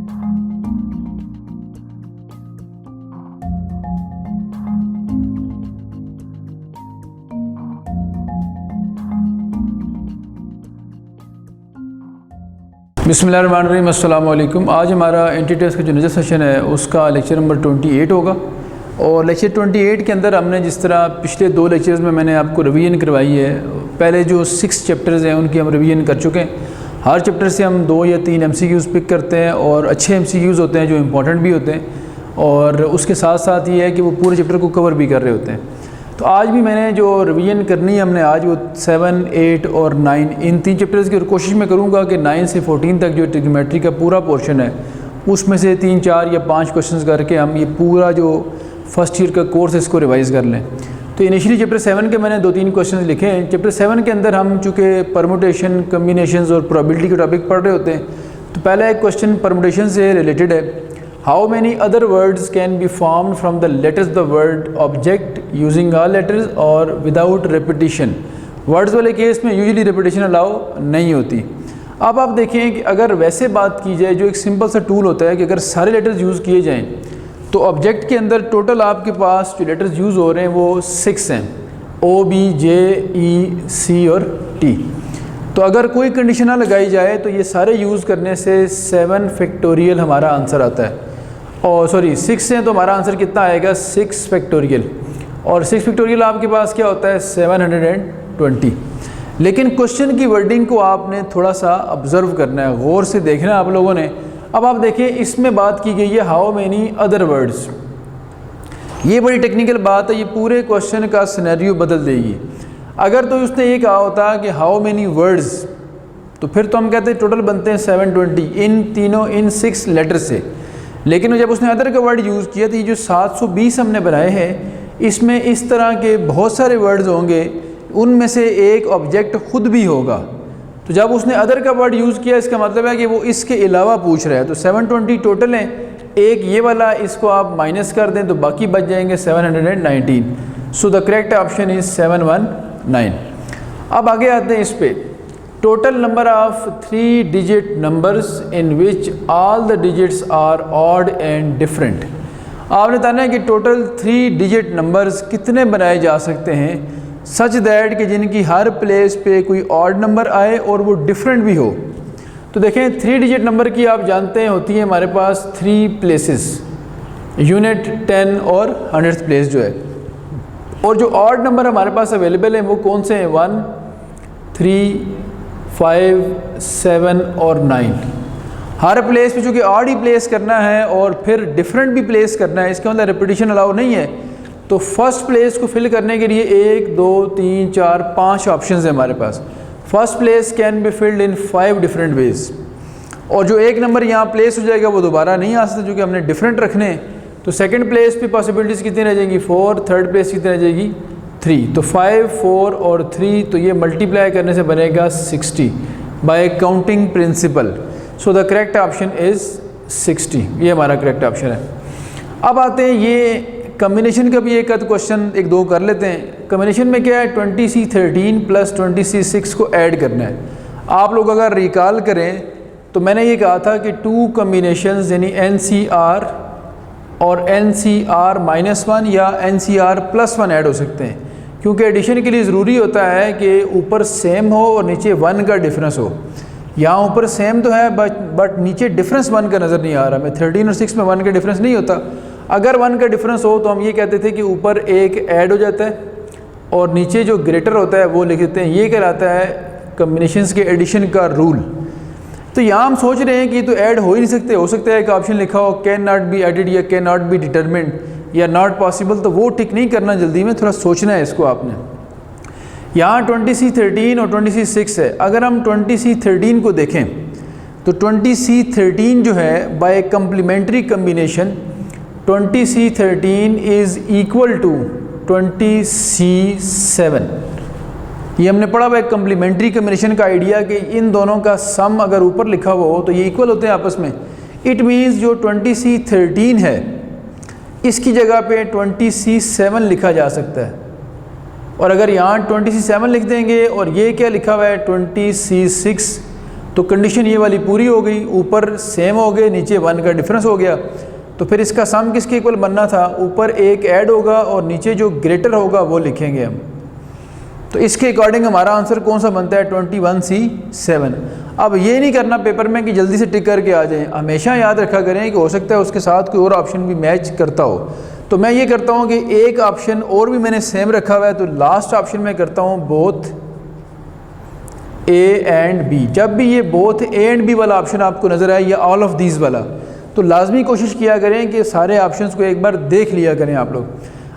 बिस्मिल्लाहिर्रहमानिर्रहीम, अस्सलाम वालेकुम। आज हमारा एंटी टेस्ट का जो नजर सेशन है उसका लेक्चर नंबर 28 होगा। और लेक्चर 28 के अंदर हमने जिस तरह पिछले 2 लेक्चर्स में मैंने आपको रिवीजन करवाई है, पहले जो 6 चैप्टर्स हैं उनकी हम रिवीजन कर चुके हैं। हर चैप्टर से हम 2 या 3 MCQs पिक करते हैं और अच्छे MCQs होते हैं जो इम्पोर्टेंट भी होते हैं, और उसके साथ साथ ये है कि वो पूरे चैप्टर को कवर भी कर रहे होते हैं। तो आज भी मैंने जो रिवीजन करनी है हमने आज वो 7, 8 और 9 इन 3 चैप्टर्स की कोशिश में करूँगा कि 9 से 14 तक जो ट्रिग्नोमेट्री का पूरा पोर्शन है उसमें से 3, 4 या 5 क्वेश्चंस करके हम ये पूरा जो फर्स्ट ईयर का कोर्स है इसको रिवाइज़ कर लें। तो इनिशियली चैप्टर 7 के मैंने 2-3 क्वेश्चन लिखे हैं। चैप्टर 7 के अंदर हम चूँकि परमुटेशन, कम्बिनेशंस और प्रोबेबिलिटी के टॉपिक पढ़ रहे होते हैं, तो पहला एक क्वेश्चन परमुटेशन से रिलेटेड है। How many other words can be formed from the letters the word object using all letters और विदाउट रेपिटिशन। वर्ड्स वाले केस में यूजुअली रेपिटिशन अलाउ नहीं होती। अब आप देखें कि अगर वैसे बात की जाए, जो एक सिंपल सा टूल होता है कि अगर सारे लेटर्स यूज़ किए जाएँ तो ऑब्जेक्ट के अंदर टोटल आपके पास जो लेटर्स यूज़ हो रहे हैं वो 6 हैं, O, B, J, E, C और T। तो अगर कोई कंडीशन ना लगाई जाए तो ये सारे यूज़ करने से 7 फैक्टोरियल हमारा आंसर आता है। और सॉरी 6 हैं तो हमारा आंसर कितना आएगा 6 फैक्टोरियल। और 6 फैक्टोरियल आपके पास क्या होता है 720। लेकिन क्वेश्चन की वर्डिंग को आपने थोड़ा सा ऑब्ज़र्व करना है, गौर से देखना है आप लोगों ने। अब आप देखिए इसमें बात की गई है हाउ मैनी अदर वर्ड्स। ये बड़ी टेक्निकल बात है, ये पूरे क्वेश्चन का सिनेरियो बदल देगी। अगर तो उसने ये कहा होता कि हाउ मैनी वर्ड्स, तो फिर तो हम कहते हैं टोटल बनते हैं 720 इन तीनों इन 6 लेटर से। लेकिन जब उसने अदर का वर्ड यूज़ किया तो ये जो 720 हमने बनाए हैं इसमें इस तरह के बहुत सारे वर्ड्स होंगे, उनमें से एक ऑब्जेक्ट खुद भी होगा। तो जब उसने अदर का वर्ड यूज़ किया इसका मतलब है कि वो इसके अलावा पूछ रहा है। तो 720 टोटल हैं, एक ये वाला इसको आप माइनस कर दें तो बाकी बच जाएंगे 719। So the correct option is 719। अब आगे आते हैं इस पे। Total number of 3 digit numbers in which all the digits are odd and different. आपने बताना है कि टोटल 3 डिजिट नंबर्स कितने बनाए जा सकते हैं सच दैट कि जिनकी हर प्लेस पे कोई ऑड नंबर आए और वो डिफरेंट भी हो। तो देखें 3 डिजिट नंबर की आप जानते हैं होती है हमारे पास 3 प्लेसेस, यूनिट, 10 और 100th प्लेस जो है। और जो ऑड नंबर हमारे पास अवेलेबल हैं वो कौन से हैं 1, 3, 5, 7 और 9। हर प्लेस पे चूँकि ऑड ही प्लेस करना है और फिर डिफरेंट भी प्लेस करना है, इसका मतलब रिपीटिशन अलाउ नहीं है। तो फर्स्ट प्लेस को फिल करने के लिए 1, 2, 3, 4, 5 ऑप्शंस हैं हमारे पास। First place can be filled in 5 different ways. और जो एक नंबर यहाँ प्लेस हो जाएगा वो दोबारा नहीं आ सकता क्योंकि हमने डिफरेंट रखने हैं। तो सेकंड प्लेस पे पॉसिबिलिटीज़ कितनी रह जाएंगी 4, थर्ड प्लेस कितनी रह जाएगी 3। तो 5, 4 और 3, तो ये मल्टीप्लाई करने से बनेगा 60 by counting principle. So the correct option is 60। ये हमारा करेक्ट ऑप्शन है। अब आते हैं ये कम्बिनेशन का भी एक आध क्वेश्चन 1-2 कर लेते हैं। कम्बिनेशन में क्या है 20C13 प्लस 20C6 को ऐड करना है। आप लोग अगर रिकॉल करें तो मैंने ये कहा था कि 2 कम्बिनेशंस यानी NCR और NCR-1 या NCR+1 ऐड हो सकते हैं, क्योंकि एडिशन के लिए ज़रूरी होता है कि ऊपर सेम हो और नीचे 1 का डिफरेंस हो। यहाँ ऊपर सेम तो है बट नीचे डिफरेंस 1 का नज़र नहीं आ रहा। मैं 13 और 6 में 1 का डिफरेंस नहीं होता। अगर 1 का डिफरेंस हो तो हम ये कहते थे कि ऊपर एक ऐड हो जाता है और नीचे जो ग्रेटर होता है वो लिख देते हैं। ये कहलाता है कम्बिनेशंस के एडिशन का रूल। तो यहाँ हम सोच रहे हैं कि तो ऐड हो ही नहीं सकते। हो सकता है एक ऑप्शन लिखा हो कैन नॉट बी एडिड या कैन नॉट बी डिटरमिन्ड या नॉट पॉसिबल, तो वो टिक नहीं करना जल्दी में, थोड़ा सोचना है इसको आपने। यहाँ 20C13 और 20C6 है। अगर हम 20C13 को देखें तो 20C13 जो है by complementary combination 20C13 is equal to 20C7। ये हमने पढ़ा हुआ है कम्प्लीमेंट्री कम्बिनेशन का आइडिया कि इन दोनों का सम अगर ऊपर लिखा हुआ हो तो ये इक्वल होते हैं आपस में। इट मीन्स जो 20C13 है इसकी जगह पे 20C7 लिखा जा सकता है। और अगर यहाँ 20C7 लिख देंगे और ये क्या लिखा हुआ है 20C6, तो कंडीशन ये वाली पूरी हो गई, ऊपर सेम हो गए, नीचे 1 का डिफरेंस हो गया। तो फिर इसका सम किसके इक्वल बनना था, ऊपर एक ऐड होगा और नीचे जो ग्रेटर होगा वो लिखेंगे हम। तो इसके अकॉर्डिंग हमारा आंसर कौन सा बनता है, 21C7। अब ये नहीं करना पेपर में कि जल्दी से टिक करके आ जाएं, हमेशा याद रखा करें कि हो सकता है उसके साथ कोई और ऑप्शन भी मैच करता हो। तो मैं ये करता हूँ कि एक ऑप्शन और भी मैंने सेम रखा हुआ है, तो लास्ट ऑप्शन में करता हूँ बोथ A एंड B। जब भी ये बोथ A एंड B वाला ऑप्शन आपको नज़र आए या ऑल ऑफ दीज वाला, तो लाजमी कोशिश किया करें कि सारे ऑप्शंस को एक बार देख लिया करें आप लोग।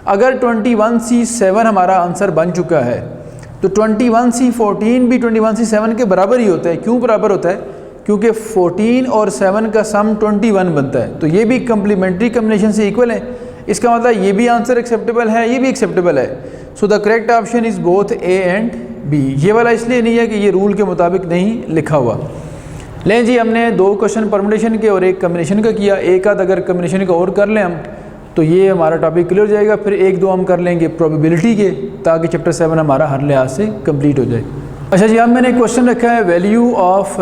अगर 21C7 हमारा आंसर बन चुका है तो 21C14 भी 21C7 के बराबर ही होता है। क्यों बराबर होता है, क्योंकि 14 और 7 का सम 21 बनता है, तो ये भी कम्प्लीमेंट्री कम्बिनेशन से इक्वल है। इसका मतलब ये भी आंसर एक्सेप्टेबल है, ये भी एक्सेप्टेबल है। सो the correct option is both A and B। ये वाला इसलिए नहीं है कि ये रूल के मुताबिक नहीं लिखा हुआ। लें जी, हमने 2 क्वेश्चन परमुटेशन के और 1 कम्बिनेशन का किया। एक आध अगर कम्बिनेशन का और कर लें हम तो ये हमारा टॉपिक क्लियर हो जाएगा। फिर 1-2 हम कर लेंगे प्रोबेबिलिटी के, ताकि चैप्टर 7 हमारा हर लिहाज से कंप्लीट हो जाए। अच्छा जी, अब मैंने एक क्वेश्चन रखा है, value of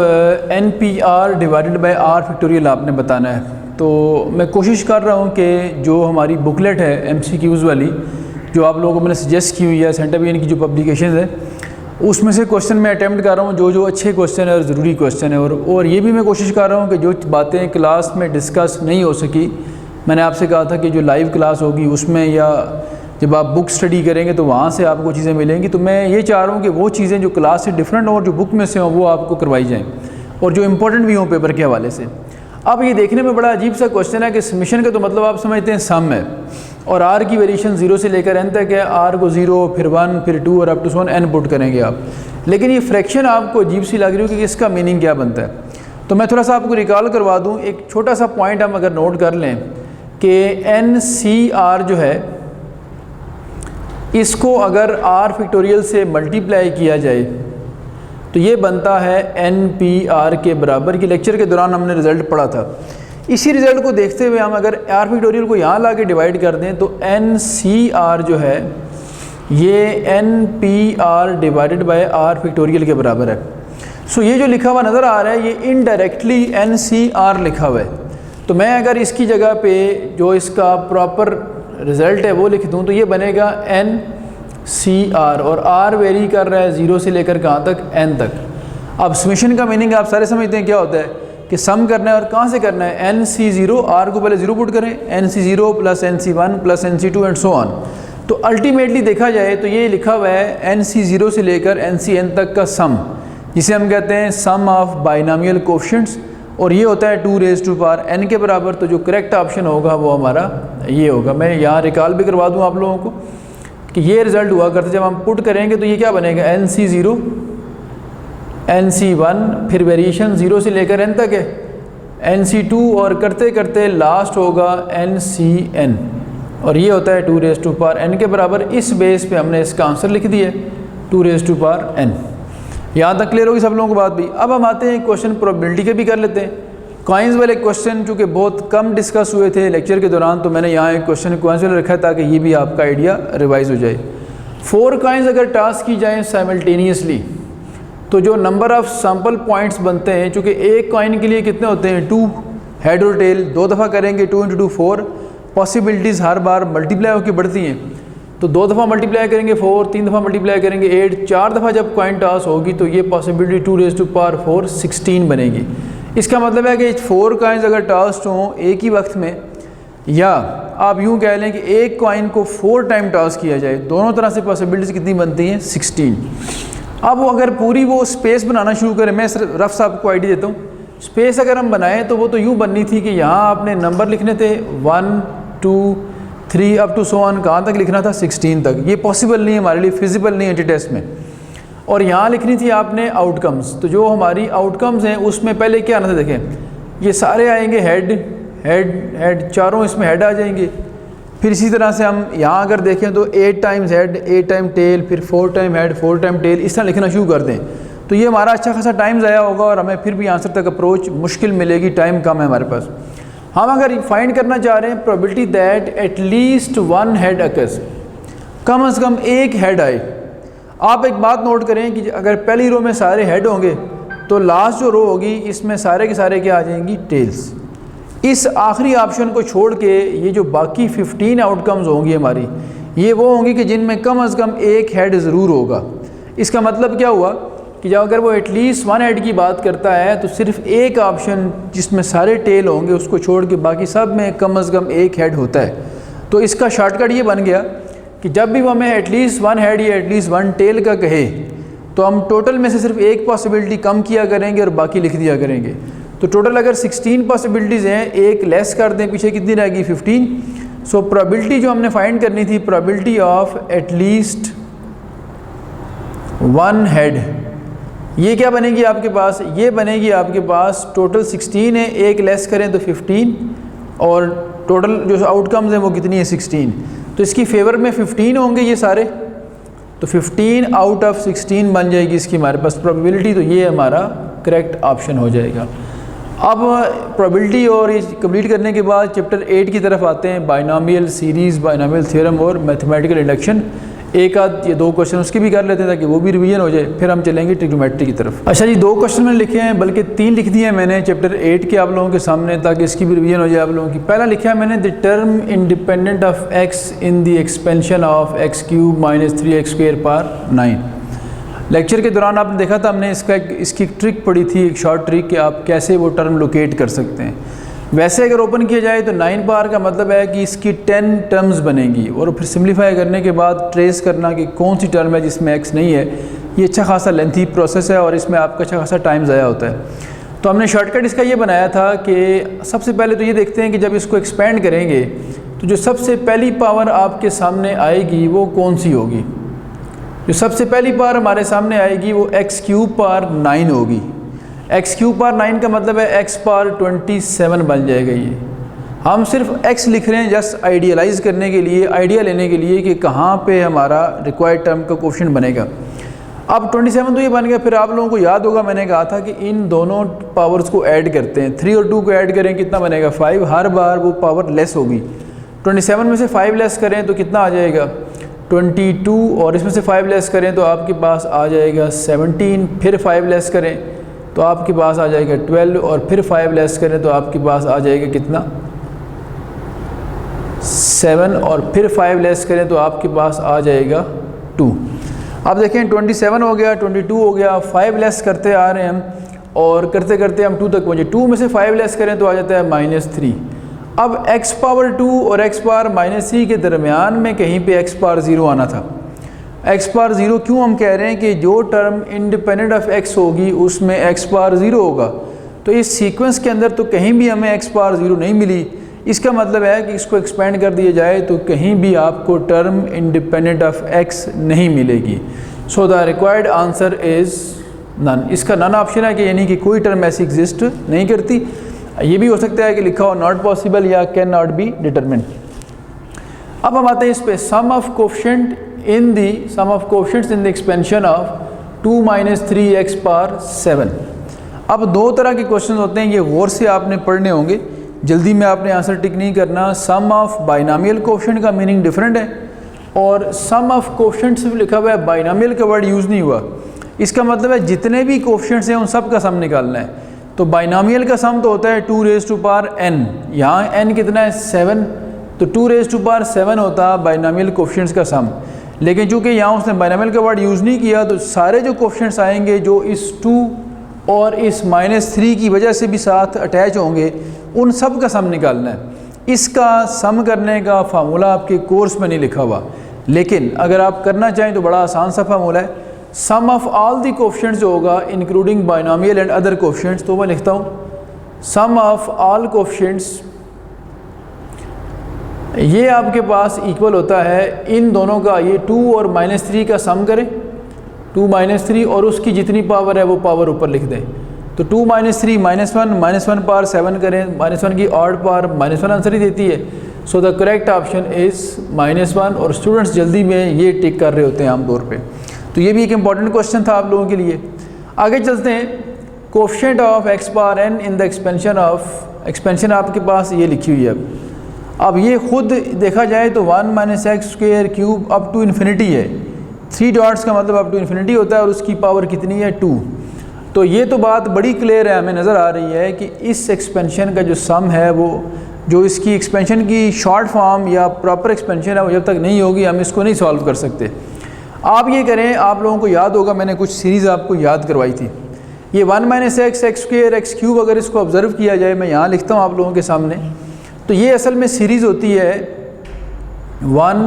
NPR divided by R factorial आपने बताना है। तो मैं कोशिश कर रहा हूँ कि जो हमारी बुकलेट है MCQs वाली, जो आप लोगों को मैंने सजेस्ट की हुई है सेंटर यूनियन की जो पब्लिकेशन है, उसमें से क्वेश्चन मैं अटैम्प्ट कर रहा हूँ जो अच्छे क्वेश्चन है और ज़रूरी क्वेश्चन है। और ये भी मैं कोशिश कर रहा हूँ कि जो बातें क्लास में डिस्कस नहीं हो सकी, मैंने आपसे कहा था कि जो लाइव क्लास होगी उसमें या जब आप बुक स्टडी करेंगे तो वहाँ से आपको चीज़ें मिलेंगी। तो मैं ये चाह रहा हूँ कि वो चीज़ें जो क्लास से डिफरेंट और जो बुक में से हों वो आपको करवाई जाएँ, और जो इम्पोर्टेंट भी हों पेपर के हवाले से। अब ये देखने में बड़ा अजीब सा क्वेश्चन है कि समेशन का तो मतलब आप समझते हैं सम है, और R की वेरिएशन 0 से लेकर n तक है। R को 0, फिर 1, फिर 2 और अप टू 1 n पुट करेंगे आप। लेकिन ये फ्रैक्शन आपको अजीब सी लग रही हो कि इसका मीनिंग क्या बनता है। तो मैं थोड़ा सा आपको रिकॉल करवा दूँ। एक छोटा सा पॉइंट हम अगर नोट कर लें कि NCR जो है, इसको अगर R फैक्टोरियल से मल्टीप्लाई किया जाए तो ये बनता है NPR के बराबर। की लेक्चर के दौरान हमने रिज़ल्ट पढ़ा था। इसी रिज़ल्ट को देखते हुए हम अगर R फैक्टोरियल को यहाँ ला के डिवाइड कर दें तो NCR जो है ये NPR divided by R factorial के बराबर है। सो ये जो लिखा हुआ नज़र आ रहा है ये इनडायरेक्टली NCR लिखा हुआ है। तो मैं अगर इसकी जगह पे जो इसका प्रॉपर रिज़ल्ट है वो लिख दूँ तो ये बनेगा NCR, और R वेरी कर रहा है 0 से लेकर कहाँ तक, n तक। अब समेशन का मीनिंग आप सारे समझते हैं क्या होता है कि सम करना है, और कहाँ से करना है, NC0, R को पहले 0 पुट करें, NC0 plus NC1 plus NC2 and so on. तो अल्टीमेटली देखा जाए तो ये लिखा हुआ है NC0 से लेकर NCn तक का सम, जिसे हम कहते हैं सम ऑफ बाइनोमियल कोएफिशिएंट्स, और ये होता है 2 रेज़ टू पावर n के बराबर। तो जो करेक्ट ऑप्शन होगा वो हमारा ये होगा। मैं यहाँ रिकॉल भी करवा दूँ आप लोगों को कि ये रिज़ल्ट हुआ करते जब हम पुट करेंगे तो ये क्या बनेगा, NC0 NC1, फिर वेरिएशन 0 से लेकर n तक है, NC2, और करते करते लास्ट होगा NCn, और ये होता है 2 रेज़ टू पावर n के बराबर। इस बेस पे हमने इसका आंसर लिख दिया 2 रेज़ टू पावर n। यहाँ तक क्लियर होगी सब लोगों को बात भी। अब हम आते हैं क्वेश्चन प्रोबेबिलिटी के भी कर लेते हैं। कॉइन्स वाले क्वेश्चन चूँकि बहुत कम डिस्कस हुए थे लेक्चर के दौरान, तो मैंने यहाँ एक क्वेश्चन कॉइन्स वाला रखा है ताकि ये भी आपका आइडिया रिवाइज हो जाए। 4 कॉइन्स अगर टास्क की जाएँ साइमल्टेनियसली तो जो नंबर ऑफ़ सैम्पल पॉइंट्स बनते हैं, चूँकि एक कॉइन के लिए कितने होते हैं, 2 हेड और टेल, 2 दफ़ा करेंगे 2 × 2 4, पॉसिबिलिटीज़ हर बार मल्टीप्लाई होकर बढ़ती हैं। तो 2 दफ़ा मल्टीप्लाई करेंगे 4, 3 दफ़ा मल्टीप्लाई करेंगे 8, 4 दफ़ा जब कॉइन टॉस होगी तो ये पॉसिबिलिटी 2 रेज़ टू पावर 4 16 बनेगी। इसका मतलब है कि 4 कॉइन्स अगर टॉस्ट हों एक ही वक्त में, या आप यूँ कह लें कि एक कॉइन को 4 टाइम टॉस किया जाए, दोनों तरह से पॉसिबिलिटीज़ कितनी बनती हैं, 16। अब वो अगर पूरी वो स्पेस बनाना शुरू करें, मैं रफ सा आपको आइडिया देता हूँ। स्पेस अगर हम बनाएं तो वो तो यूँ बननी थी कि यहाँ आपने नंबर लिखने थे 1 2 3 अप टू सो ऑन, कहाँ तक लिखना था, 16 तक। ये पॉसिबल नहीं है हमारे लिए, फिजिबल नहीं है एंटी टेस्ट में। और यहाँ लिखनी थी आपने आउटकम्स। तो जो हमारी आउटकम्स हैं उसमें पहले क्या आना था, देखें ये सारे आएंगे हेड हेड हेड, चारों इसमें हेड आ जाएंगे। फिर इसी तरह से हम यहाँ अगर देखें तो 8 टाइम्स हेड 8 टाइम टेल, फिर 4 टाइम हेड 4 टाइम टेल, इस तरह लिखना शुरू कर दें तो ये हमारा अच्छा खासा टाइम ज़ाया होगा और हमें फिर भी आंसर तक अप्रोच मुश्किल मिलेगी, टाइम कम है हमारे पास। हम अगर फाइंड करना चाह रहे हैं probability that at least 1 head occurs, कम से कम एक हेड आए। आप एक बात नोट करें कि अगर पहली रो में सारे हेड होंगे तो लास्ट जो रो होगी इसमें सारे के सारे क्या आ जाएंगी, टेल्स। इस आखिरी ऑप्शन को छोड़ के ये जो बाकी 15 आउटकम्स होंगी हमारी, ये वो होंगी कि जिनमें कम से कम एक हेड ज़रूर होगा। इसका मतलब क्या हुआ कि जब अगर वो एटलीस्ट 1 हेड की बात करता है तो सिर्फ एक ऑप्शन जिसमें सारे टेल होंगे उसको छोड़ के बाकी सब में कम से कम एक हेड होता है। तो इसका शॉर्टकट ये बन गया कि जब भी वो हमें एटलीस्ट 1 हेड या एटलीस्ट 1 टेल का कहे तो हम टोटल में से सिर्फ एक पॉसिबिलिटी कम किया करेंगे और बाकी लिख दिया करेंगे। तो टोटल अगर 16 पॉसिबिलिटीज़ हैं, एक लेस कर दें, पीछे कितनी रहेगी 15। सो प्रोबेबिलिटी जो हमने फाइंड करनी थी, प्रोबेबिलिटी ऑफ एटलीस्ट 1 हेड, ये क्या बनेगी आपके पास, ये बनेगी आपके पास टोटल 16 है, एक लेस करें तो 15 और टोटल जो आउटकम्स हैं वो कितनी है 16। तो इसकी फेवर में 15 होंगे ये सारे, तो 15 आउट ऑफ 16 बन जाएगी इसकी हमारे पास प्रोबेबिलिटी। तो ये हमारा करेक्ट ऑप्शन हो जाएगा। अब प्रोबेबिलिटी और ये कंप्लीट करने के बाद चैप्टर 8 की तरफ आते हैं, बाइनोमियल सीरीज़, बाइनोमियल थ्योरम और मैथमेटिकल इंडक्शन। एक आध ये 2 क्वेश्चन उसकी भी कर लेते हैं ताकि वो भी रिवीजन हो जाए, फिर हम चलेंगे ट्रिग्नोमेट्री की तरफ। अच्छा जी, 2 क्वेश्चन मैंने लिखे हैं, बल्कि 3 लिख दिए हैं मैंने चैप्टर 8 के आप लोगों के सामने, ताकि इसकी भी रिवीजन हो जाए आप लोगों की। पहला लिखा है मैंने, the term independent of x in the expansion of x cube minus 3x square power 9। Lecture के दौरान आपने देखा था हमने इसकी एक ट्रिक पढ़ी थी, एक शॉर्ट ट्रिक कि आप कैसे वो टर्म लोकेट कर सकते हैं। वैसे अगर ओपन किया जाए तो 9 पावर का मतलब है कि इसकी 10 टर्म्स बनेंगी और फिर सिंप्लीफाई करने के बाद ट्रेस करना कि कौन सी टर्म है जिसमें x नहीं है, ये अच्छा खासा लेंथी प्रोसेस है और इसमें आपका अच्छा खासा टाइम ज़ाया होता है। तो हमने शॉर्टकट इसका ये बनाया था कि सबसे पहले तो ये देखते हैं कि जब इसको एक्सपेंड करेंगे तो जो सबसे पहली पावर आपके सामने आएगी वो कौन सी होगी। जो सबसे पहली पावर हमारे सामने आएगी वो x क्यूब पावर 9 होगी। x क्यूब पावर 9 का मतलब है x पावर 27 बन जाएगा। ये हम सिर्फ x लिख रहे हैं जस्ट आइडियलाइज़ करने के लिए, आइडिया लेने के लिए कि कहाँ पे हमारा रिक्वायर्ड टर्म का कोफिशिएंट बनेगा। अब 27 तो ये बन गया। फिर आप लोगों को याद होगा मैंने कहा था कि इन दोनों पावर्स को ऐड करते हैं, 3 और 2 को ऐड करें कितना बनेगा 5। हर बार वो पावर लेस होगी। 27 में से 5 लेस करें तो कितना आ जाएगा 22, और इसमें से 5 लेस करें तो आपके पास आ जाएगा 17। फिर 5 लेस करें तो आपके पास आ जाएगा 12, और फिर 5 लेस करें तो आपके पास आ जाएगा कितना 7, और फिर 5 लेस करें तो आपके पास आ जाएगा 2। अब देखें 27 हो गया, 22 हो गया, 5 लेस करते आ रहे हैं हम और करते करते हम 2 तक पहुँचे। 2 में से 5 लेस करें तो आ जाता है -3। अब x पावर 2 और x पावर -3 के दरमियान में कहीं पे x पावर 0 आना था। x पावर 0 क्यों हम कह रहे हैं कि जो टर्म इंडिपेंडेंट ऑफ x होगी उसमें x पावर 0 होगा। तो इस सीक्वेंस के अंदर तो कहीं भी हमें x पावर 0 नहीं मिली। इसका मतलब है कि इसको एक्सपेंड कर दिया जाए तो कहीं भी आपको टर्म इंडिपेंडेंट ऑफ x नहीं मिलेगी। So the required answer is none. इसका नन ऑप्शन है कि यानी कि कोई टर्म ऐसी एग्जिस्ट नहीं करती। ये भी हो सकता है कि लिखा हो नॉट पॉसिबल या कैन नॉट बी डिटरमिन्ड। अब हम आते हैं इस पे, sum of coefficient in the expansion of 2 - 3x power 7। अब 2 तरह के क्वेश्चन होते हैं, ये गौर से आपने पढ़ने होंगे, जल्दी में आपने आंसर टिक नहीं करना। सम ऑफ बाइनोमियल कोफिशिएंट का मीनिंग डिफरेंट है और सम ऑफ कोफिशिएंट सिर्फ लिखा हुआ है, बाइनोमियल का वर्ड यूज़ नहीं हुआ। इसका मतलब है जितने भी कोफिशिएंट्स हैं उन सब का सम निकालना है। तो बाइनोमियल का सम तो होता है 2 raised to power n, यहाँ n कितना है 7, तो 2 raised to power 7 होता है बाइनोमियल कोफिशिएंट्स का सम। लेकिन चूँकि यहाँ उसने बाइनोमियल का वर्ड यूज़ नहीं किया तो सारे जो कोफिशिएंट्स आएंगे जो इस 2 और इस -3 की वजह से भी साथ अटैच होंगे उन सब का सम निकालना है। इसका सम करने का फार्मूला आपके कोर्स में नहीं लिखा हुआ, लेकिन अगर आप करना चाहें तो बड़ा आसान सा फार्मूला है। सम ऑफ ऑल दी कोफिशिएंट्स जो होगा including binomial and other coefficients, तो मैं लिखता हूँ सम ऑफ ऑल कोफिशिएंट्स, ये आपके पास इक्वल होता है इन दोनों का, ये 2 और -3 का सम करें, 2 - 3 और उसकी जितनी पावर है वो पावर ऊपर लिख दें। तो 2 - 3 -1 पावर 7 करें, -1 की ऑड पावर -1 आंसर ही देती है। सो द करेक्ट ऑप्शन इज़ -1। और स्टूडेंट्स जल्दी में ये टिक कर रहे होते हैं आमतौर पे। तो ये भी एक इंपॉर्टेंट क्वेश्चन था आप लोगों के लिए। आगे चलते हैं, coefficient of x power n in the expansion आपके पास ये लिखी हुई है। अब ये खुद देखा जाए तो 1 - x square cube up to infinity है। 3 डॉट्स का मतलब अप टू इन्फिनिटी होता है और उसकी पावर कितनी है 2। तो ये तो बात बड़ी क्लियर है, हमें नज़र आ रही है कि इस एक्सपेंशन का जो सम है वो जो इसकी एक्सपेंशन की शॉर्ट फॉर्म या प्रॉपर एक्सपेंशन है वो जब तक नहीं होगी हम इसको नहीं सॉल्व कर सकते। आप ये करें, आप लोगों को याद होगा मैंने कुछ सीरीज़ आपको याद करवाई थी। ये 1 - x x square x cube अगर इसको ऑब्ज़र्व किया जाए, मैं यहाँ लिखता हूँ आप लोगों के सामने, तो ये असल में सीरीज़ होती है 1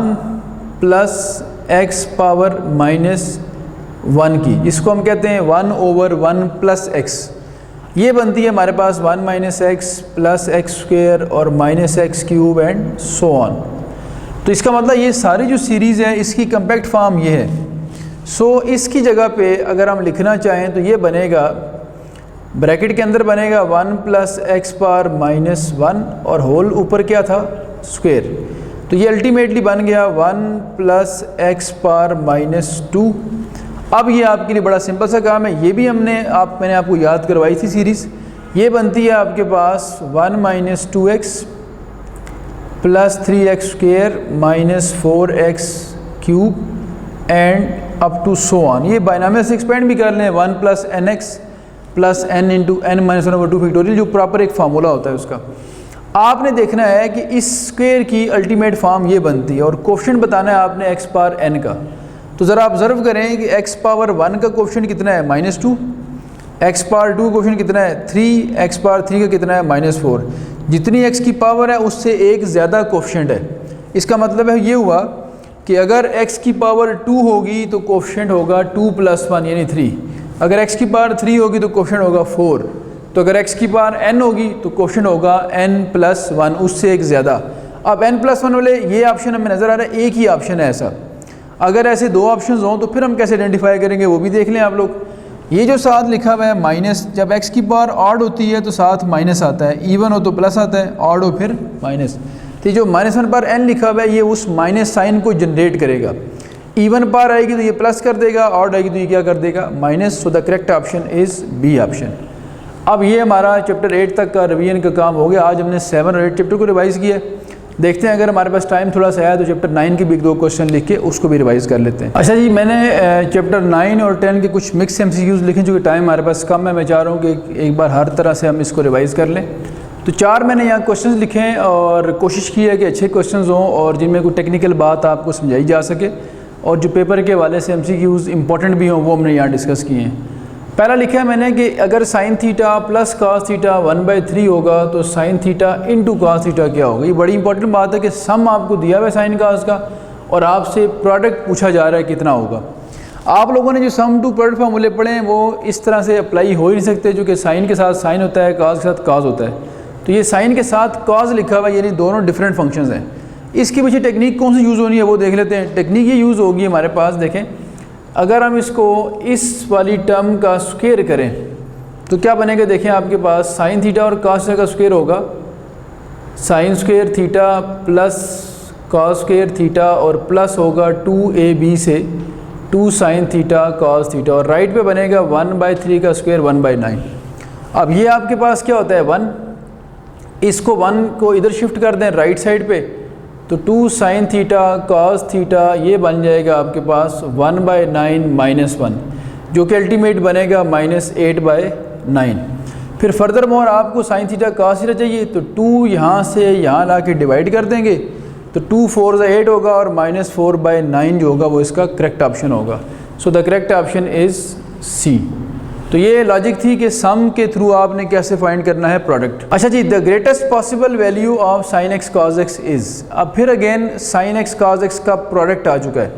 + x पावर -1 की, जिसको हम कहते हैं 1/1 + x। ये बनती है हमारे पास 1 - x + x स्क्वेयर और -x cube and so on. तो इसका मतलब ये सारी जो सीरीज़ है इसकी कम्पैक्ट फॉर्म ये है। सो इसकी जगह पे अगर हम लिखना चाहें तो ये बनेगा, ब्रैकेट के अंदर बनेगा 1 + x पावर -1 और होल ऊपर क्या था, स्क्वेयर। तो ये अल्टीमेटली बन गया 1 + x पावर -2। अब ये आपके लिए बड़ा सिंपल सा काम है, ये भी मैंने आपको याद करवाई थी सीरीज़। ये बनती है आपके पास 1 - 2x + 3x square -4x cube and up to so on. ये बायनॉमियल से एक्सपेंड भी कर लें, 1 + nx + n × n - 1/2 फैक्टोरियल, जो प्रॉपर एक फार्मूला होता है उसका। आपने देखना है कि इस स्क्वेयर की अल्टीमेट फॉर्म ये बनती है और कोफिशिएंट बताना है आपने x पावर n का। तो ज़रा ऑब्ज़र्व करें कि x पावर 1 का कोफिशिएंट कितना है, -2, x पावर 2 का कोफिशिएंट कितना है 3, x पावर 3 का कितना है -4। जितनी x की पावर है उससे एक ज़्यादा कोफिशिएंट है। इसका मतलब है ये हुआ कि अगर x की पावर 2 होगी तो कोफिशिएंट होगा 2 + 1 यानी 3। अगर x की पावर 3 होगी तो कोफिशिएंट होगा 4। तो अगर x की पावर n होगी तो कोफिशिएंट होगा n + 1, उससे एक ज़्यादा। अब n + 1 वाले ये ऑप्शन हमें नज़र आ रहा है, एक ही ऑप्शन है ऐसा। अगर ऐसे दो ऑप्शंस हों तो फिर हम कैसे आइडेंटिफाई करेंगे वो भी देख लें आप लोग। ये जो साथ लिखा हुआ है माइनस, जब x की पावर ऑड होती है तो साथ माइनस आता है, इवन हो तो प्लस आता है, ऑड हो फिर माइनस। तो जो -1 पर n लिखा हुआ है ये उस माइनस साइन को जनरेट करेगा। इवन पावर आएगी तो ये प्लस कर देगा, ऑड आएगी तो ये क्या कर देगा, minus. So the correct option is B option. अब ये हमारा चैप्टर 8 तक का रिवीजन का काम हो गया। आज हमने 7 और 8 चैप्टर को रिवाइज़ किया। देखते हैं अगर हमारे पास टाइम थोड़ा सा आया तो चैप्टर 9 के भी 1-2 क्वेश्चन लिख के उसको भी रिवाइज़ कर लेते हैं। अच्छा जी, मैंने चैप्टर 9 और 10 के कुछ मिक्स MCQs लिखे, चूँकि टाइम हमारे पास कम है। मैं चाह रहा हूँ कि एक बार हर तरह से हम इसको रिवाइज़ कर लें। तो 4 मैंने यहाँ क्वेश्चंस लिखे हैं और कोशिश की है कि अच्छे क्वेश्चंस हों और जिनमें कोई टेक्निकल बात आपको समझाई जा सके और जो पेपर के हवाले से MCQs इंपॉर्टेंट भी हों वो हमने यहाँ डिस्कस किए हैं। पहला लिखा है मैंने कि अगर sin theta plus cos theta 1/3 होगा तो sin theta into cos theta क्या होगा। ये बड़ी इंपॉर्टेंट बात है कि सम आपको दिया हुआ है sin cos का और आपसे प्रोडक्ट पूछा जा रहा है कितना होगा। आप लोगों ने जो सम टू प्रोडक्ट फार्मूले पढ़े हैं वो इस तरह से अप्लाई हो ही नहीं सकते, जो कि साइन के साथ साइन होता है, cos के साथ cos होता है। तो ये साइन के साथ cos लिखा हुआ है, यानी दोनों डिफरेंट फंक्शंस हैं। इसके पीछे टेक्निक कौन सी यूज़ होनी है वो देख लेते हैं। टेक्निक ये यूज़ होगी हमारे पास, देखें अगर हम इसको इस वाली टर्म का स्क्वायर करें तो क्या बनेगा, देखें आपके पास साइन थीटा और cos का स्क्वायर होगा, sine square theta plus cos square theta और प्लस होगा 2ab से 2 साइन थीटा cos थीटा और राइट पे बनेगा 1/3 का स्क्वायर 1/9। अब ये आपके पास क्या होता है 1, इसको 1 को इधर शिफ्ट कर दें राइट साइड पे तो 2 साइन थीटा cos थीटा ये बन जाएगा आपके पास 1/9 - 1, जो कि अल्टीमेट बनेगा -8/9। फिर फर्दर मोर आपको साइन थीटा cos थीटा चाहिए तो 2 यहाँ से यहाँ ला के डिवाइड कर देंगे तो 2 4 8 होगा और -4/9 जो होगा वो इसका करेक्ट ऑप्शन होगा। So the correct option is C. तो ये लॉजिक थी कि सम के थ्रू आपने कैसे फाइंड करना है प्रोडक्ट। अच्छा जी, the greatest possible value of sine x cos x is. अब फिर again sine x cos x का प्रोडक्ट आ चुका है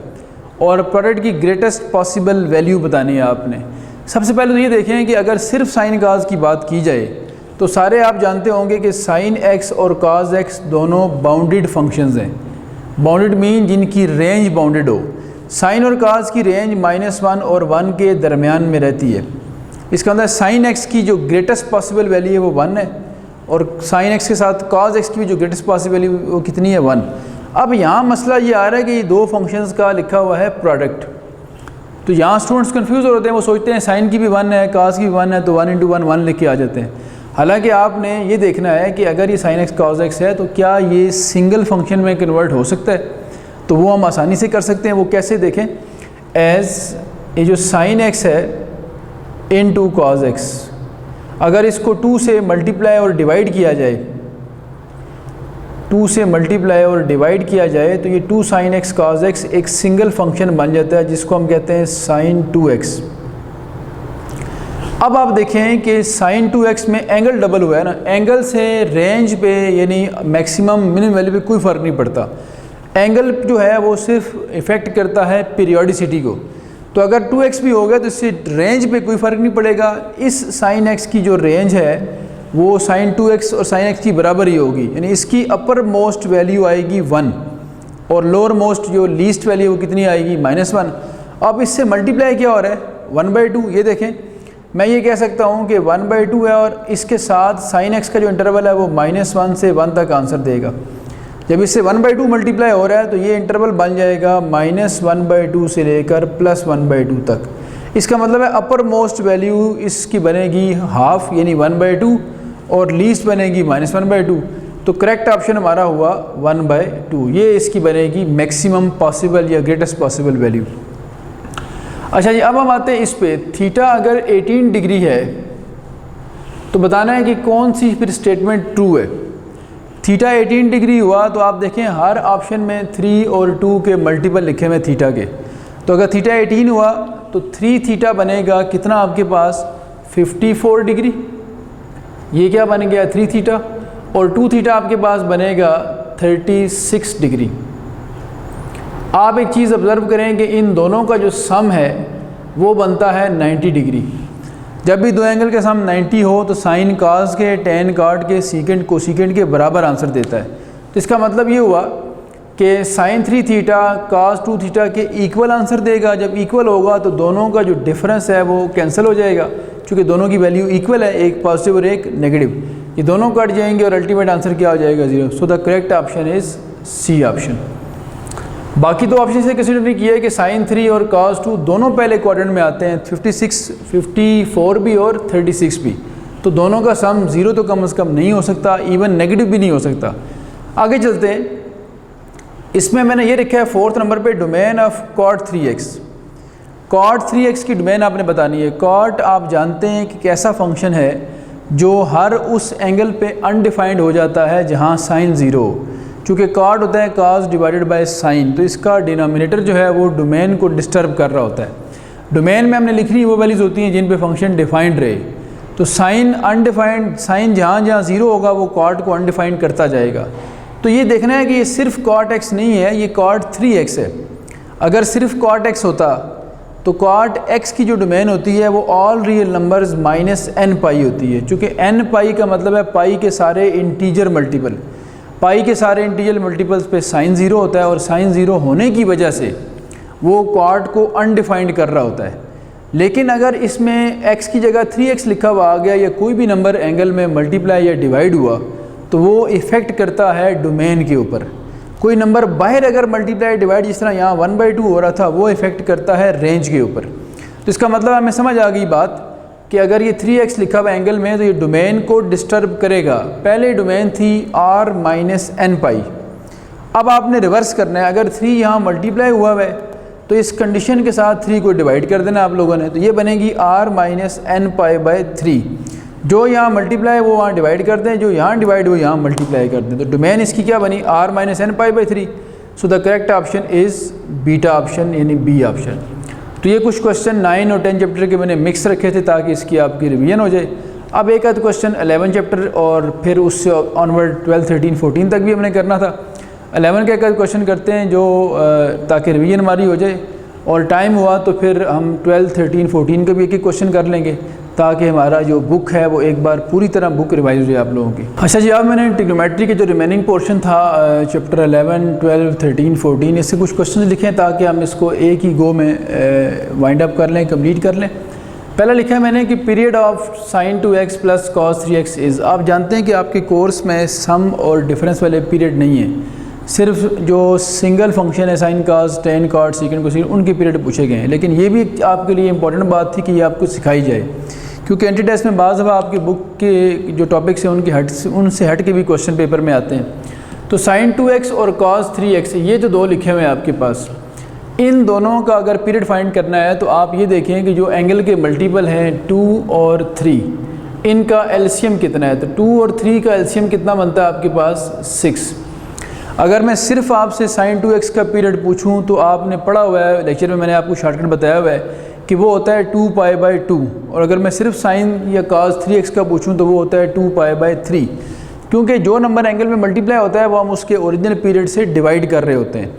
और प्रोडक्ट की ग्रेटेस्ट पॉसिबल वैल्यू बतानी है आपने। सबसे पहले तो ये देखें कि अगर सिर्फ साइन cos की बात की जाए तो सारे आप जानते होंगे कि साइन x और cos x दोनों बाउंडेड फंक्शंस हैं। बाउंडेड मीन जिनकी रेंज बाउंडेड हो। साइन और cos की रेंज -1 और 1 के दरमियान में रहती है। इसका मतलब साइन x की जो ग्रेटेस्ट पॉसिबल वैल्यू है वो 1 है और साइन x के साथ cos x की भी जो ग्रेटेस्ट पॉसिबल वैल्यू वो कितनी है 1। अब यहाँ मसला ये आ रहा है कि ये दो फंक्शंस का लिखा हुआ है प्रोडक्ट। तो यहाँ स्टूडेंट्स कंफ्यूज हो रहे हैं, वो सोचते हैं साइन की भी 1 है cos की भी 1 है तो 1 × 1 1 लिख के आ जाते हैं। हालांकि आपने ये देखना है कि अगर ये साइन x cos x है तो क्या ये सिंगल फंक्शन में कन्वर्ट हो सकता है। तो वो हम आसानी से कर सकते हैं। वो कैसे, देखें एज ये जो साइन x है इन टू कॉज एक्स। अगर इसको 2 से मल्टीप्लाई और डिवाइड किया जाए, 2 से मल्टीप्लाई और डिवाइड किया जाए तो ये 2 sin x cos x एक सिंगल फंक्शन बन जाता है जिसको हम कहते हैं sin 2x। अब आप देखें कि sin 2x में एंगल डबल हुआ है ना, एंगल से रेंज पे यानी मैक्सिमम मिनिमम वैल्यू पे कोई फ़र्क नहीं पड़ता। एंगल जो है वो सिर्फ इफ़ेक्ट करता है पीरियोडिसिटी को। तो अगर 2x भी हो गया तो इससे रेंज पे कोई फ़र्क नहीं पड़ेगा। इस sin x की जो रेंज है वो sin 2x और sin x की बराबर ही होगी, यानी इसकी अपर मोस्ट वैल्यू आएगी 1 और लोअर मोस्ट जो लीस्ट वैल्यू वो कितनी आएगी -1। अब इससे मल्टीप्लाई क्या हो रहा है 1/2। ये देखें, मैं ये कह सकता हूँ कि 1/2 है और इसके साथ sin x का जो इंटरवल है वो -1 से 1 तक आंसर देगा। जब इससे 1/2 मल्टीप्लाई हो रहा है तो ये इंटरवल बन जाएगा -1/2 से लेकर +1/2 तक। इसका मतलब है अपर मोस्ट वैल्यू इसकी बनेगी हाफ यानी 1/2 और लीस्ट बनेगी -1/2। तो करेक्ट ऑप्शन हमारा हुआ 1/2। ये इसकी बनेगी मैक्सिमम पॉसिबल या ग्रेटेस्ट पॉसिबल वैल्यू। अच्छा जी, अब हम आते हैं इस पे, थीटा अगर 18 डिग्री है तो बताना है कि कौन सी फिर स्टेटमेंट ट्रू है। थीटा 18 डिग्री हुआ तो आप देखें हर ऑप्शन में 3 और 2 के मल्टीपल लिखे हुए थीटा के। तो अगर थीटा 18 हुआ तो 3 थीटा बनेगा कितना आपके पास 54 डिग्री, ये क्या बन गया 3 थीटा, और 2 थीटा आपके पास बनेगा 36 डिग्री। आप एक चीज़ ऑब्ज़र्व करें कि इन दोनों का जो सम है वो बनता है 90 डिग्री। जब भी दो एंगल के सम 90 हो तो साइन काज के, टेन काट के, सीकेंड कोसीकेंड के बराबर आंसर देता है। तो इसका मतलब ये हुआ कि साइन 3 थीटा काज 2 थीटा के इक्वल आंसर देगा। जब इक्वल होगा तो दोनों का जो डिफरेंस है वो कैंसिल हो जाएगा, क्योंकि दोनों की वैल्यू इक्वल है, एक पॉजिटिव और एक नेगेटिव। ये दोनों कट जाएंगे और अल्टीमेट आंसर क्या हो जाएगा 0। So the correct option is C option. बाकी दो ऑप्शन से कंसिडर नहीं किया है कि साइन 3 और cos 2 दोनों पहले क्वाड्रेंट में आते हैं, 54 भी और 36 भी। तो दोनों का सम 0 तो कम से कम नहीं हो सकता, इवन नेगेटिव भी नहीं हो सकता। आगे चलते हैं, इसमें मैंने ये लिखा है 4th नंबर पे domain of cot 3x। cot 3x की डोमेन आपने बतानी है। cot आप जानते हैं कि कैसा फंक्शन है जो हर उस एंगल पे अनडिफाइंड हो जाता है जहाँ साइन 0 हो। चूँकि cot होता है cos डिवाइडेड बाय साइन, तो इसका डिनोमिनेटर जो है वो डोमेन को डिस्टर्ब कर रहा होता है। डोमेन में हमने लिखनी वो वैल्यूज़ होती हैं जिन पे फंक्शन डिफाइंड रहे। तो साइन अनडिफाइंड, साइन जहाँ जहाँ 0 होगा वो cot को अनडिफाइंड करता जाएगा। तो ये देखना है कि ये सिर्फ cot x नहीं है, ये cot 3x है। अगर सिर्फ cot x होता तो cot x की जो डोमेन होती है वो ऑल रियल नंबर्स -n पाई होती है। चूँकि n पाई का मतलब है पाई के सारे इंटीजर मल्टीपल, पाई के सारे इंटीजर मल्टीपल्स पे साइन 0 होता है और साइन 0 होने की वजह से वो cot को अनडिफाइंड कर रहा होता है। लेकिन अगर इसमें x की जगह 3x लिखा हुआ आ गया या कोई भी नंबर एंगल में मल्टीप्लाई या डिवाइड हुआ तो वो इफ़ेक्ट करता है डोमेन के ऊपर। कोई नंबर बाहर अगर मल्टीप्लाई डिवाइड जिस तरह यहाँ 1/2 हो रहा था वो इफ़ेक्ट करता है रेंज के ऊपर। तो इसका मतलब हमें समझ आ गई बात कि अगर ये 3x लिखा हुआ एंगल में तो ये डोमेन को डिस्टर्ब करेगा। पहले डोमेन थी r - n पाई, अब आपने रिवर्स करना है। अगर 3 यहाँ मल्टीप्लाई हुआ है तो इस कंडीशन के साथ 3 को डिवाइड कर देना आप लोगों ने, तो ये बनेगी r - n पाई बाय 3। जो यहाँ मल्टीप्लाई वो वहाँ डिवाइड कर दें, जो यहाँ डिवाइड वो यहाँ मल्टीप्लाई कर दें। तो डोमेन इसकी क्या बनी r - n pi by 3। So the correct option is beta option यानी बी ऑप्शन। तो ये कुछ क्वेश्चन 9 और 10 चैप्टर के मैंने मिक्स रखे थे ताकि इसकी आपकी रिवीजन हो जाए। अब एक आध क्वेश्चन 11 चैप्टर और फिर उससे ऑनवर्ड 12, 13, 14 तक भी हमने करना था। 11 के एक आध क्वेश्चन करते हैं जो ताकि रिवीजन हमारी हो जाए, और टाइम हुआ तो फिर हम 12, 13, 14 के भी एक एक क्वेश्चन कर लेंगे ताकि हमारा जो बुक है वो एक बार पूरी तरह बुक रिवाइज हो जाए आप लोगों की। अच्छा जी, अब मैंने ट्रिग्नोमेट्री के जो रिमेनिंग पोर्शन था चैप्टर 11, 12, 13, 14 इससे कुछ क्वेश्चन लिखे हैं ताकि हम इसको एक ही गो में वाइंड अप कर लें, कंप्लीट कर लें। पहला लिखा है मैंने कि period of sin 2x plus cos 3x is. आप जानते हैं कि आपके कोर्स में सम और डिफरेंस वाले पीरियड नहीं है, सिर्फ जो सिंगल फंक्शन है साइन काज, टेन काट, सीकेंड कोसेकेंड उनके पीरियड पूछे गए हैं। लेकिन ये भी आपके लिए इंपॉर्टेंट बात थी कि ये आपको सिखाई जाए, क्योंकि एंटी टेस्ट में बाज़ दफ़ा आपकी बुक के जो टॉपिक्स हैं उनसे हट के भी क्वेश्चन पेपर में आते हैं। तो sin 2x और cos 3x ये जो दो लिखे हुए हैं आपके पास, इन दोनों का अगर पीरियड फाइंड करना है तो आप ये देखें कि जो एंगल के मल्टीपल हैं 2 और 3, इनका एलसीएम कितना है। तो 2 और 3 का एलसीएम कितना बनता है आपके पास 6। अगर मैं सिर्फ आपसे sin 2x का पीरियड पूछूं तो आपने पढ़ा हुआ है, लेक्चर में मैंने आपको शॉर्टकट बताया हुआ है कि वो होता है 2π/2। और अगर मैं सिर्फ sin या cos 3x का पूछूं तो वो होता है 2π/3, क्योंकि जो नंबर एंगल में मल्टीप्लाई होता है वो हम उसके ओरिजिनल पीरियड से डिवाइड कर रहे होते हैं।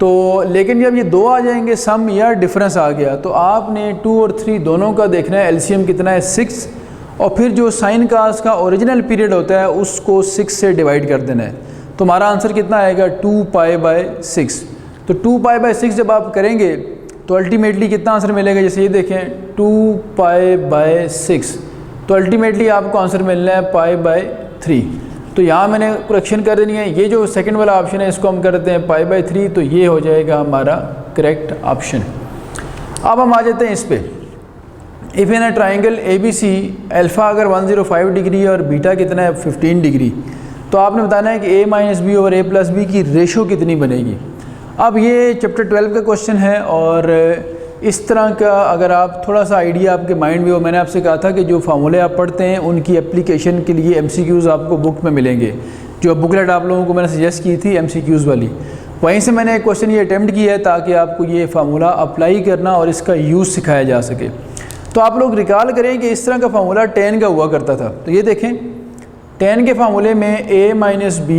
तो लेकिन जब ये दो आ जाएंगे सम या डिफरेंस आ गया तो आपने 2 और 3 दोनों का देखना है एलसीएम कितना है 6, और फिर जो sin cos का ओरिजिनल पीरियड होता है उसको 6 से डिवाइड कर देना है। तो हमारा आंसर कितना आएगा 2π/6। तो 2π/6 जब आप करेंगे तो अल्टीमेटली कितना आंसर मिलेगा, जैसे ये देखें 2π/6, तो अल्टीमेटली आपको आंसर मिलना है π/3। तो यहाँ मैंने करेक्शन कर देनी है। ये जो सेकंड वाला ऑप्शन है इसको हम करते हैं π/3, तो ये हो जाएगा हमारा करेक्ट ऑप्शन। अब हम आ जाते हैं इस पे। If in a triangle ABC alpha अगर 105 डिग्री और बीटा कितना है 15 डिग्री, तो आपने बताना है कि a-b/a+b की रेशो कितनी बनेगी। अब ये चैप्टर 12 का क्वेश्चन है, और इस तरह का अगर आप थोड़ा सा आइडिया आपके माइंड में हो, मैंने आपसे कहा था कि जो फार्मूले आप पढ़ते हैं उनकी एप्लीकेशन के लिए MCQs आपको बुक में मिलेंगे। जो बुकलेट आप लोगों को मैंने सजेस्ट की थी MCQs वाली, वहीं से मैंने एक क्वेश्चन ये अटैम्प्ट किया है ताकि आपको ये फार्मूला अप्लाई करना और इसका यूज़ सिखाया जा सके। तो आप लोग रिकॉल करें कि इस तरह का फार्मूला tan का हुआ करता था। तो ये देखें tan के फार्मूले में a-b/a+b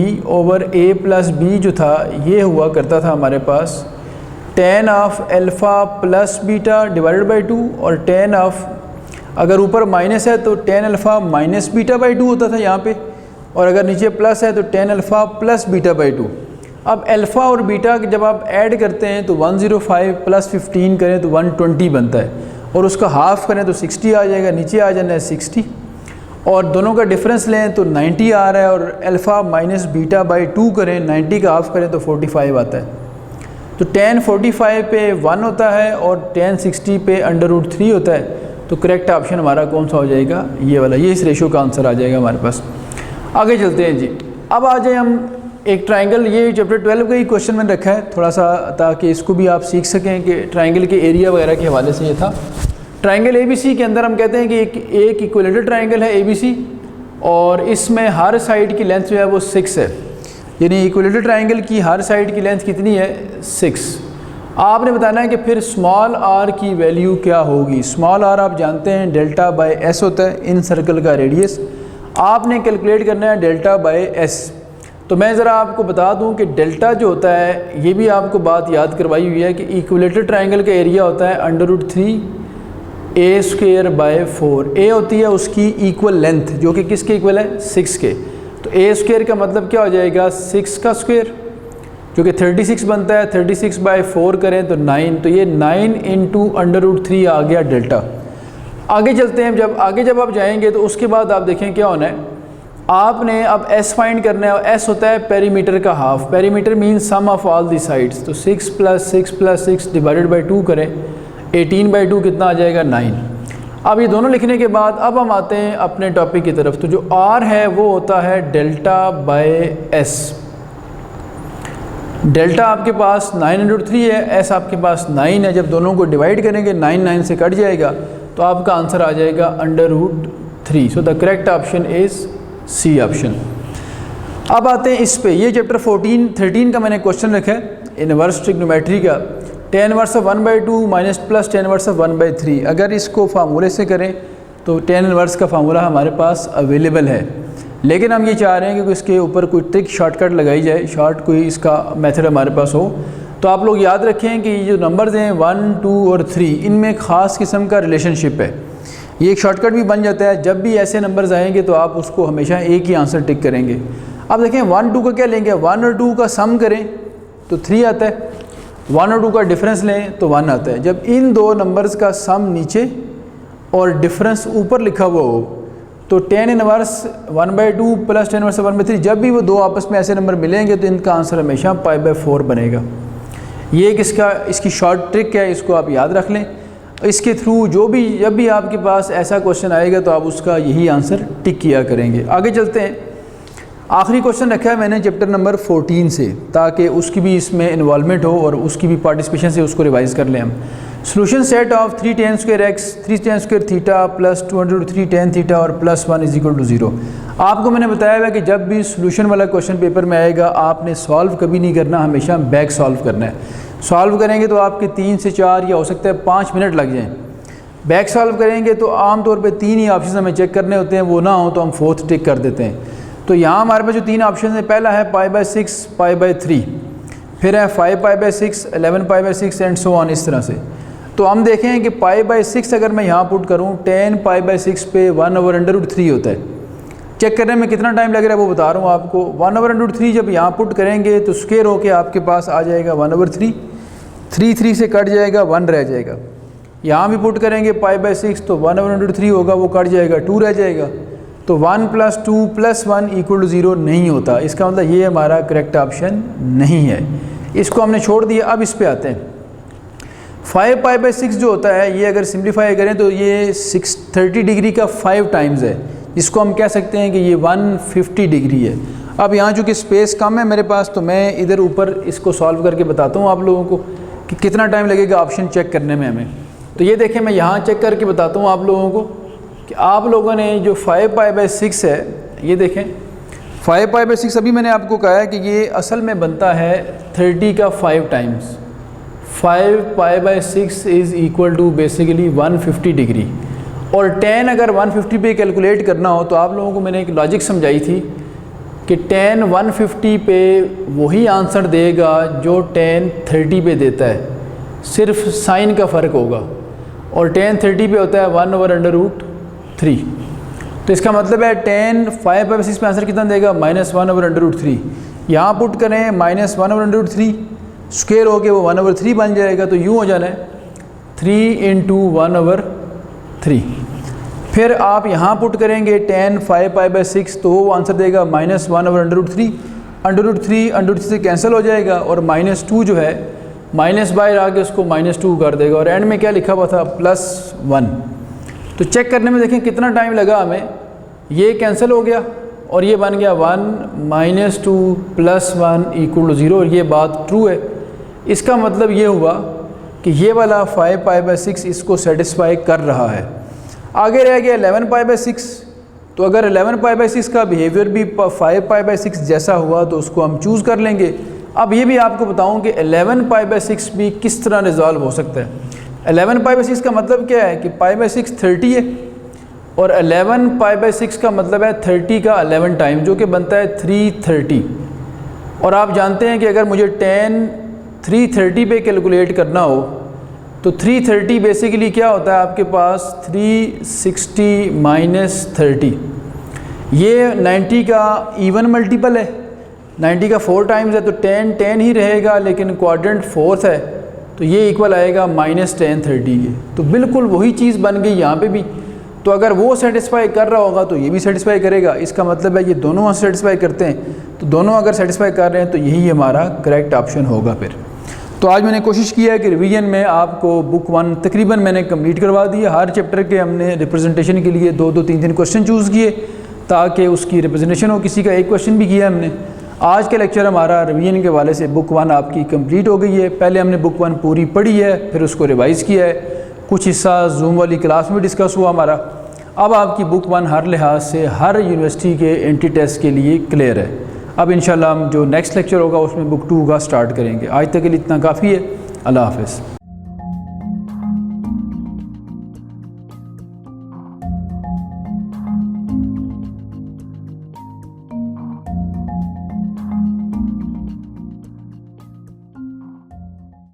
जो था ये हुआ करता था हमारे पास tan of alpha plus beta divided by 2, और tan ऑफ अगर ऊपर माइनस है तो tan अल्फ़ा माइनस बीटा/2 होता था यहाँ पे, और अगर नीचे प्लस है तो tan अल्फ़ा प्लस बीटा/2। अब अल्फ़ा और बीटा जब आप ऐड करते हैं तो 105 प्लस 15 करें तो 120 बनता है, और उसका हाफ़ करें तो 60 आ जाएगा, नीचे आ जाना है 60, और दोनों का डिफरेंस लें तो 90 आ रहा है, और अल्फ़ा माइनस बीटा/2 करें 90 का हाफ़ करें तो 45 आता है। तो tan 45 पे 1 होता है और tan 60 पे √3 होता है। तो करेक्ट ऑप्शन हमारा कौन सा हो जाएगा, ये वाला, ये इस रेशो का आंसर आ जाएगा हमारे पास। आगे चलते हैं जी। अब आ जाए हम एक ट्राइंगल, ये चैप्टर 12 का ही क्वेश्चन मैंने रखा है थोड़ा सा ताकि इसको भी आप सीख सकें कि ट्राइंगल के एरिया वगैरह के हवाले से ये था। ट्राइंगल ABC के अंदर हम कहते हैं कि एक इक्विलेटरल ट्राइंगल है ABC, और इसमें हर साइड की लेंथ जो है वो 6 है, यानी इक्विलेटरल ट्राइंगल की हर साइड की लेंथ कितनी है 6। आपने बताना है कि फिर स्मॉल r की वैल्यू क्या होगी। स्मॉल r आप जानते हैं डेल्टा/s होता है इन सर्कल का रेडियस, आपने कैलकुलेट करना है डेल्टा/s। तो मैं ज़रा आपको बता दूं कि डेल्टा जो होता है, ये भी आपको बात याद करवाई हुई है कि इक्विलेटरल ट्राइंगल का एरिया होता है √3a²/4। a होती है उसकी इक्वल लेंथ जो कि किसके इक्वल है 6 के। तो a² का मतलब क्या हो जाएगा 6 का स्क्वायर जो कि 36 बनता है। 36/4 करें तो 9, तो ये 9 × √3 आ गया डेल्टा। आगे चलते हैं, जब आप जाएंगे तो उसके बाद आप देखें क्या होना है। आपने अब s फाइंड करना है, और s होता है पेरीमीटर का half. Perimeter mean sum of all the sides. तो 6 + 6 + 6 डिवाइडेड बाई 2 करें, 18/2 कितना आ जाएगा 9। अब ये दोनों लिखने के बाद अब हम आते हैं अपने टॉपिक की तरफ। तो जो r है वो होता है डेल्टा/s। डेल्टा आपके पास 9/3 है, s आपके पास 9 है। जब दोनों को डिवाइड करेंगे 9 9 से कट जाएगा तो आपका आंसर आ जाएगा √3। सो the correct option is C option. अब आते हैं इस पे, ये चैप्टर 13 का मैंने क्वेश्चन रखा है इनवर्स ट्रिग्नोमेट्री का। tan inverse of 1/2 minus plus tan inverse of 1/3। अगर इसको फार्मूले से करें तो tan इनवर्स का फार्मूला हमारे पास अवेलेबल है, लेकिन हम ये चाह रहे हैं कि इसके ऊपर कोई ट्रिक शॉर्टकट लगाई जाए, कोई इसका मेथड हमारे पास हो। तो आप लोग याद रखें कि ये जो नंबर्स हैं 1, 2 और 3, इनमें ख़ास किस्म का रिलेशनशिप है। ये एक शॉर्टकट भी बन जाता है। जब भी ऐसे नंबर्स आएंगे तो आप उसको हमेशा एक ही आंसर टिक करेंगे। अब देखें 1, 2 का क्या लेंगे, 1 और 2 का सम करें तो 3 आता है, 1 और 2 का डिफरेंस लें तो 1 आता है। जब इन दो नंबर्स का सम नीचे और डिफरेंस ऊपर लिखा हुआ हो तो tan inverse 1/2 plus tan inverse 1/3, जब भी वो दो आपस में ऐसे नंबर मिलेंगे तो इनका आंसर हमेशा π/4 बनेगा। ये इसकी शॉर्ट ट्रिक है, इसको आप याद रख लें। इसके थ्रू जब भी आपके पास ऐसा क्वेश्चन आएगा तो आप उसका यही आंसर टिक किया करेंगे। आगे चलते हैं। आखिरी क्वेश्चन रखा है मैंने चैप्टर नंबर 14 से, ताकि उसकी भी इसमें इन्वॉल्वमेंट हो और उसकी भी पार्टिसिपेशन से उसको रिवाइज़ कर लें हम। Solution set of 3 tan square x 3 tan square theta plus 203 tan theta और प्लस 1 इज इक्वल टू 0। आपको मैंने बताया हुआ कि जब भी सोल्यूशन वाला क्वेश्चन पेपर में आएगा आपने सॉल्व कभी नहीं करना, हमेशा बैक सॉल्व करना है। सॉल्व करेंगे तो आपके 3 से 4 या हो सकता है 5 मिनट लग जाएँ। बैक सॉल्व करेंगे तो आम तौर पे 3 ही ऑप्शन हमें चेक करने होते हैं, वो ना हो तो हम 4th टिक कर देते हैं। तो यहाँ हमारे पास जो 3 ऑप्शन है, पहला है π/6 π/3, फिर है 5π/6 11π/6 एंड सो ऑन, इस तरह से। तो हम देखें कि π/6 अगर मैं यहाँ पुट करूँ tan π/6 पे 1/√3 होता है। चेक करने में कितना टाइम लग रहा है वो बता रहा हूँ आपको। 1/√3 जब यहाँ पुट करेंगे तो स्क्वायर होके आपके पास आ जाएगा 1/3, 3 से कट जाएगा 1 रह जाएगा। यहाँ भी पुट करेंगे π/6 तो 1/√3 होगा, वो कट जाएगा 2 रह जाएगा। तो 1 + 2 + 1 = 0 नहीं होता। इसका मतलब ये हमारा करेक्ट ऑप्शन नहीं है, इसको हमने छोड़ दिया। अब इस पे आते हैं। 5π/6 जो होता है ये अगर सिंप्लीफाई करें तो ये 30 डिग्री का 5 टाइम्स है, इसको हम कह सकते हैं कि ये 150 डिग्री है। अब यहाँ चूँकि स्पेस कम है मेरे पास तो मैं इधर ऊपर इसको सॉल्व करके बताता हूँ आप लोगों को कि कितना टाइम लगेगा ऑप्शन चेक करने में हमें। तो ये देखें, मैं यहाँ चेक करके बताता हूँ आप लोगों को कि आप लोगों ने जो 5π/6 है, ये देखें 5π/6 अभी मैंने आपको कहा है कि ये असल में बनता है 30 का 5 times. 5π/6 is equal to basically 150 degree. और tan अगर 150 पे कैलकुलेट करना हो तो आप लोगों को मैंने एक लॉजिक समझाई थी कि tan 150 पे वही आंसर देगा जो tan 30 पे देता है, सिर्फ साइन का फ़र्क होगा। और tan 30 पे होता है 1/√3। तो इसका मतलब है tan 5/6 में आंसर कितना देगा, -1/√3। यहाँ पुट करें -1/√3, स्क्वायर होके वो 1/3 बन जाएगा। तो यूँ हो जाना है 3 × 1/3। फिर आप यहाँ पुट करेंगे tan 5π/6 तो वो आंसर देगा -1/√3। √3 से कैंसिल हो जाएगा और -2 जो है माइनस बाहर आके उसको -2 कर देगा और एंड में क्या लिखा हुआ था +1। तो चेक करने में देखें कितना टाइम लगा हमें, ये कैंसिल हो गया और ये बन गया 1 -2 + 1 = 0 और ये बात ट्रू है। इसका मतलब ये हुआ कि ये वाला 5π/6 इसको सेटिस्फाई कर रहा है। आगे रह गया 11π/6। तो अगर 11π/6 का बिहेवियर भी 5π/6 जैसा हुआ तो उसको हम चूज़ कर लेंगे। अब ये भी आपको बताऊं कि 11π/6 भी किस तरह रिजॉल्व हो सकता है। 11π/6 का मतलब क्या है कि π/6 30 है और 11π/6 का मतलब है 30 का 11 टाइम, जो कि बनता है 330। और आप जानते हैं कि अगर मुझे tan 330 पे कैलकुलेट करना हो तो 330 बेसिकली क्या होता है आपके पास 360 - 30। ये 90 का इवन मल्टीपल है, 90 का 4 टाइम्स है तो tan ही रहेगा, लेकिन क्वाड्रेंट 4th है तो ये इक्वल आएगा -tan 30 के। तो बिल्कुल वही चीज़ बन गई यहाँ पे भी। तो अगर वो सेटिस्फाई कर रहा होगा तो ये भी सेटिस्फाई करेगा। इसका मतलब है ये दोनों सेटिस्फाई करते हैं, तो दोनों अगर सेटिस्फाई कर रहे हैं तो यही हमारा करेक्ट ऑप्शन होगा फिर। तो आज मैंने कोशिश किया है कि रिवीजन में आपको बुक 1 तकरीबन मैंने कंप्लीट करवा दी है। हर चैप्टर के हमने रिप्रेजेंटेशन के लिए 2-2 3-3 क्वेश्चन चूज़ किए ताकि उसकी रिप्रेजेंटेशन हो। किसी का एक क्वेश्चन भी किया हमने। आज का लेक्चर हमारा रिवीजन के हवाले से बुक 1 आपकी कंप्लीट हो गई है। पहले हमने बुक 1 पूरी पढ़ी है, फिर उसको रिवाइज़ किया है, कुछ हिस्सा जूम वाली क्लास में डिस्कस हुआ हमारा। अब आपकी बुक 1 हर लिहाज से हर यूनिवर्सिटी के एंट्री टेस्ट के लिए क्लियर है। अब इंशाल्लाह हम जो नेक्स्ट लेक्चर होगा उसमें बुक 2 का स्टार्ट करेंगे। आज तक के लिए इतना काफ़ी है। अल्लाह हाफ़िज़।